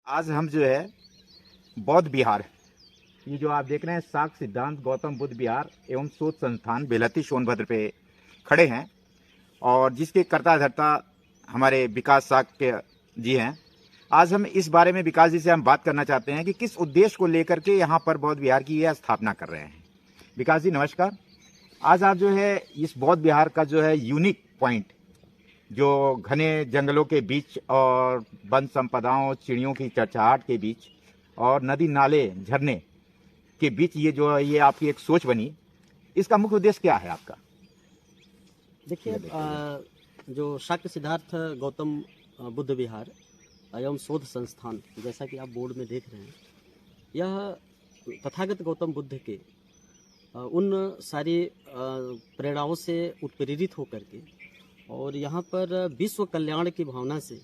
आज हम जो है बौद्ध विहार, ये जो आप देख रहे हैं साख सिद्धांत गौतम बुद्ध विहार एवं शोध संस्थान बेलहती सोनभद्र पे खड़े हैं और जिसके कर्ता धर्ता हमारे विकास साख के जी हैं। आज हम इस बारे में विकास जी से हम बात करना चाहते हैं कि किस उद्देश्य को लेकर के यहाँ पर बौद्ध विहार की यह स्थापना कर रहे हैं। विकास जी नमस्कार। आज आप जो है इस बौद्ध विहार का जो है यूनिक पॉइंट, जो घने जंगलों के बीच और वन संपदाओं चिड़ियों की चहचहाट के बीच और नदी नाले झरने के बीच ये जो है ये आपकी एक सोच बनी, इसका मुख्य उद्देश्य क्या है आपका? देखिए, जो शाक्य सिद्धार्थ गौतम बुद्ध विहार एवं शोध संस्थान, जैसा कि आप बोर्ड में देख रहे हैं, यह तथागत गौतम बुद्ध के उन सारी प्रेरणाओं से उत्प्रेरित होकर के और यहाँ पर विश्व कल्याण की भावना से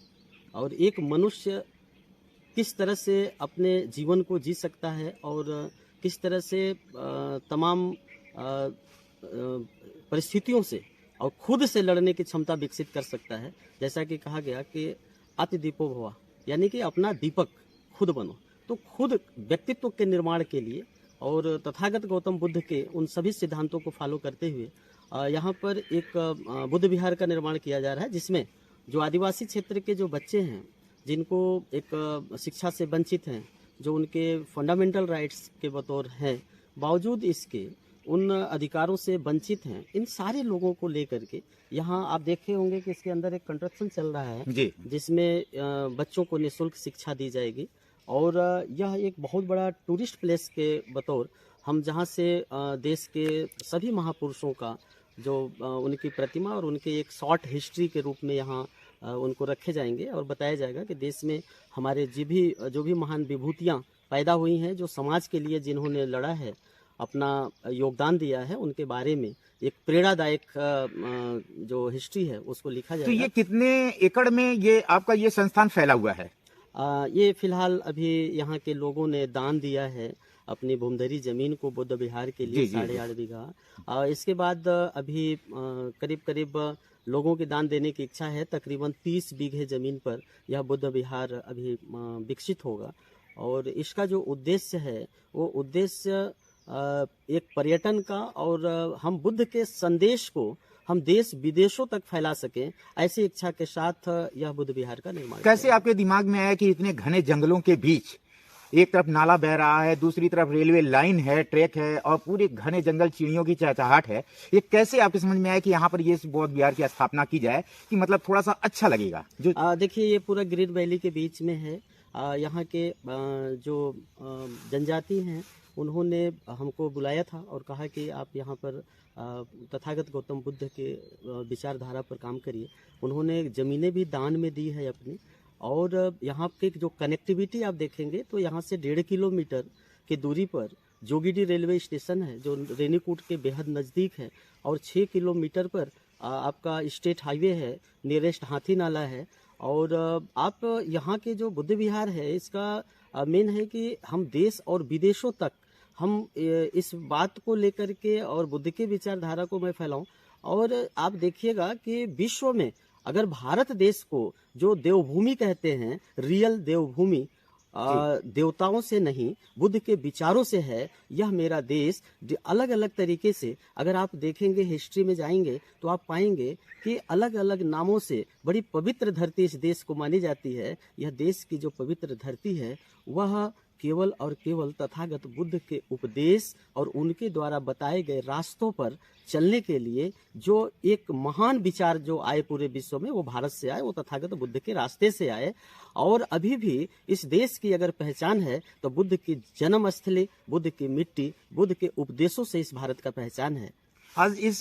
और एक मनुष्य किस तरह से अपने जीवन को जी सकता है और किस तरह से तमाम परिस्थितियों से और खुद से लड़ने की क्षमता विकसित कर सकता है। जैसा कि कहा गया कि अति दीपो भवा, यानी कि अपना दीपक खुद बनो। तो खुद व्यक्तित्व के निर्माण के लिए और तथागत गौतम बुद्ध के उन सभी सिद्धांतों को फॉलो करते हुए यहाँ पर एक बुद्ध विहार का निर्माण किया जा रहा है, जिसमें जो आदिवासी क्षेत्र के जो बच्चे हैं, जिनको एक शिक्षा से वंचित हैं, जो उनके फंडामेंटल राइट्स के बतौर हैं, बावजूद इसके उन अधिकारों से वंचित हैं, इन सारे लोगों को लेकर के यहाँ आप देखे होंगे कि इसके अंदर एक कंस्ट्रक्शन चल रहा है जिसमें बच्चों को निःशुल्क शिक्षा दी जाएगी। और यह एक बहुत बड़ा टूरिस्ट प्लेस के बतौर हम जहाँ से देश के सभी महापुरुषों का जो उनकी प्रतिमा और उनके एक शॉर्ट हिस्ट्री के रूप में यहाँ उनको रखे जाएंगे और बताया जाएगा कि देश में हमारे जो भी महान विभूतियाँ पैदा हुई हैं, जो समाज के लिए जिन्होंने लड़ा है, अपना योगदान दिया है, उनके बारे में एक प्रेरणादायक जो हिस्ट्री है उसको लिखा जाएगा। तो ये कितने एकड़ में ये आपका ये संस्थान फैला हुआ है? ये फिलहाल अभी यहाँ के लोगों ने दान दिया है अपनी भूमधरी जमीन को बुद्ध विहार के लिए 8.5 बीघा। इसके बाद अभी करीब करीब लोगों के दान देने की इच्छा है। तकरीबन 30 बीघे जमीन पर यह बुद्ध विहार अभी विकसित होगा और इसका जो उद्देश्य है वो उद्देश्य एक पर्यटन का और हम बुद्ध के संदेश को हम देश विदेशों तक फैला सकें, ऐसी इच्छा के साथ यह बुद्ध विहार का निर्माण। कैसे आपके दिमाग में आया कि इतने घने जंगलों के बीच एक तरफ नाला बह रहा है, दूसरी तरफ रेलवे लाइन है, ट्रैक है और पूरे घने जंगल चिड़ियों की चहचहाट है, ये कैसे आपके समझ में आया कि यहाँ पर ये बौद्ध विहार की स्थापना की जाए कि मतलब थोड़ा सा अच्छा लगेगा? जो देखिए, ये पूरा ग्रीन वैली के बीच में है। यहाँ के जो जनजाति हैं उन्होंने हमको बुलाया था और कहा कि आप यहाँ पर तथागत गौतम बुद्ध के विचारधारा पर काम करिए। उन्होंने ज़मीनें भी दान में दी है अपनी, और यहाँ के जो कनेक्टिविटी आप देखेंगे तो यहाँ से 1.5 किलोमीटर की दूरी पर जोगीडी रेलवे स्टेशन है, जो रेनीकूट के बेहद नज़दीक है, और 6 किलोमीटर पर आपका स्टेट हाईवे है, नियरेस्ट हाथी नाला है। और आप यहाँ के जो बुद्ध विहार है, इसका मेन है कि हम देश और विदेशों तक हम इस बात को लेकर के और बुद्ध के विचारधारा को मैं फैलाऊं। और आप देखिएगा कि विश्व में अगर भारत देश को जो देवभूमि कहते हैं, रियल देवभूमि, देवताओं से नहीं बुद्ध के विचारों से है, यह मेरा देश अलग अलग तरीके से अगर आप देखेंगे, हिस्ट्री में जाएंगे तो आप पाएंगे कि अलग अलग नामों से बड़ी पवित्र धरती इस देश को मानी जाती है। यह देश की जो पवित्र धरती है वह केवल और केवल तथागत बुद्ध के उपदेश और उनके द्वारा बताए गए रास्तों पर चलने के लिए जो एक महान विचार जो आए पूरे विश्व में, वो भारत से आए, वो तथागत बुद्ध के रास्ते से आए। और अभी भी इस देश की अगर पहचान है तो बुद्ध की जन्म स्थली, बुद्ध की मिट्टी, बुद्ध के उपदेशों से इस भारत का पहचान है। आज इस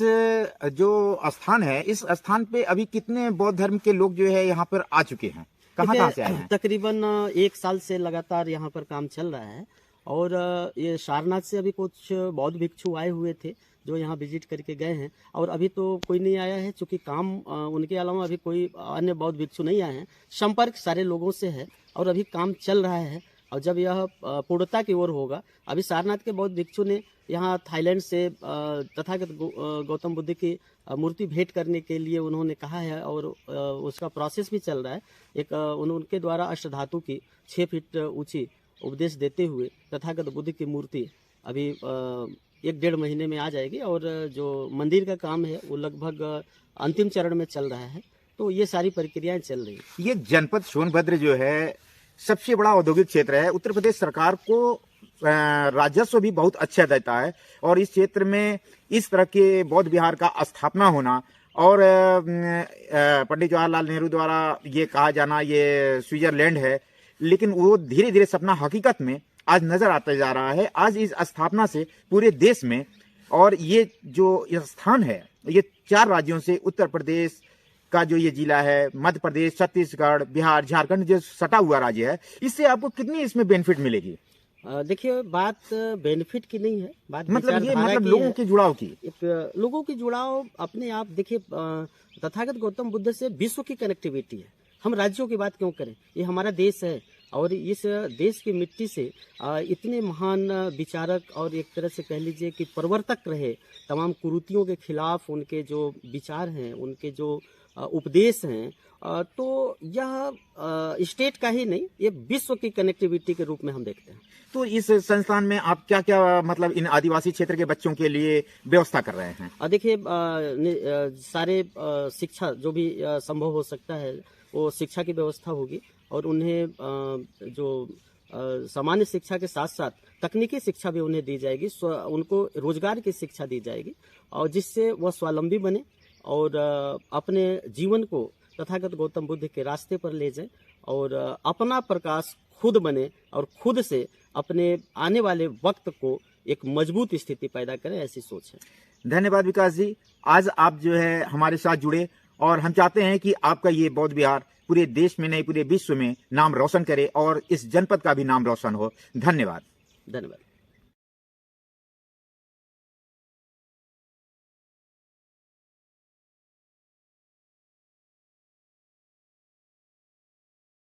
जो स्थान है, इस स्थान पे अभी कितने बौद्ध धर्म के लोग जो है यहाँ पर आ चुके हैं? कहाँ से आए हैं? तकरीबन 1 साल से लगातार यहाँ पर काम चल रहा है। और ये सारनाथ से अभी कुछ बौद्ध भिक्षु आए हुए थे जो यहाँ विजिट करके गए हैं, और अभी तो कोई नहीं आया है, चूंकि काम उनके अलावा अभी कोई अन्य बौद्ध भिक्षु नहीं आए हैं। संपर्क सारे लोगों से है और अभी काम चल रहा है। और जब यह पूर्णता की ओर होगा, अभी सारनाथ के बौद्ध भिक्षु ने यहाँ थाईलैंड से तथागत गौतम बुद्ध की मूर्ति भेंट करने के लिए उन्होंने कहा है, और उसका प्रोसेस भी चल रहा है। एक उनके द्वारा अष्टधातु की 6 फीट ऊंची उपदेश देते हुए तथागत बुद्ध की मूर्ति अभी 1-1.5 महीने में आ जाएगी, और जो मंदिर का काम है वो लगभग अंतिम चरण में चल रहा है। तो ये सारी प्रक्रियाएं चल रही हैं। ये जनपद सोनभद्र जो है सबसे बड़ा औद्योगिक क्षेत्र है। उत्तर प्रदेश सरकार को राजस्व भी बहुत अच्छा देता है, और इस क्षेत्र में इस तरह के बौद्ध विहार का स्थापना होना और पंडित जवाहरलाल नेहरू द्वारा ये कहा जाना ये स्विट्जरलैंड है, लेकिन वो धीरे धीरे सपना हकीकत में आज नजर आता जा रहा है। आज इस स्थापना से पूरे देश में, और ये जो स्थान है ये 4 राज्यों से, उत्तर प्रदेश का जो ये जिला है, मध्य प्रदेश, छत्तीसगढ़, बिहार, झारखंड जो सटा हुआ राज्य है, इससे आपको कितनी इसमें बेनिफिट मिलेगी? देखिए, बात बेनिफिट की नहीं है, बात मतलब ये मतलब लोगों के जुड़ाव की, एक लोगों की जुड़ाव अपने आप। देखिए, तथागत गौतम बुद्ध से विश्व की कनेक्टिविटी है। हम राज्यों की बात क्यों करें, ये हमारा देश है, और इस देश की मिट्टी से इतने महान विचारक और एक तरह से कह लीजिए कि प्रवर्तक रहे, तमाम कुरीतियों के खिलाफ उनके जो विचार हैं, उनके जो उपदेश हैं, तो यह स्टेट का ही नहीं, ये विश्व की कनेक्टिविटी के रूप में हम देखते हैं। तो इस संस्थान में आप क्या क्या मतलब इन आदिवासी क्षेत्र के बच्चों के लिए व्यवस्था कर रहे हैं? देखिए, सारे शिक्षा जो भी संभव हो सकता है वो शिक्षा की व्यवस्था होगी, और उन्हें जो सामान्य शिक्षा के साथ साथ तकनीकी शिक्षा भी उन्हें दी जाएगी, उनको रोजगार की शिक्षा दी जाएगी, और जिससे वह स्वावलंबी बने और अपने जीवन को तथागत गौतम बुद्ध के रास्ते पर ले जाए, और अपना प्रकाश खुद बने, और खुद से अपने आने वाले वक्त को एक मजबूत स्थिति पैदा करें, ऐसी सोच है। धन्यवाद विकास जी, आज आप जो है हमारे साथ जुड़े, और हम चाहते हैं कि आपका ये बौद्ध विहार पूरे देश में नहीं पूरे विश्व में नाम रोशन करे, और इस जनपद का भी नाम रोशन हो। धन्यवाद। धन्यवाद।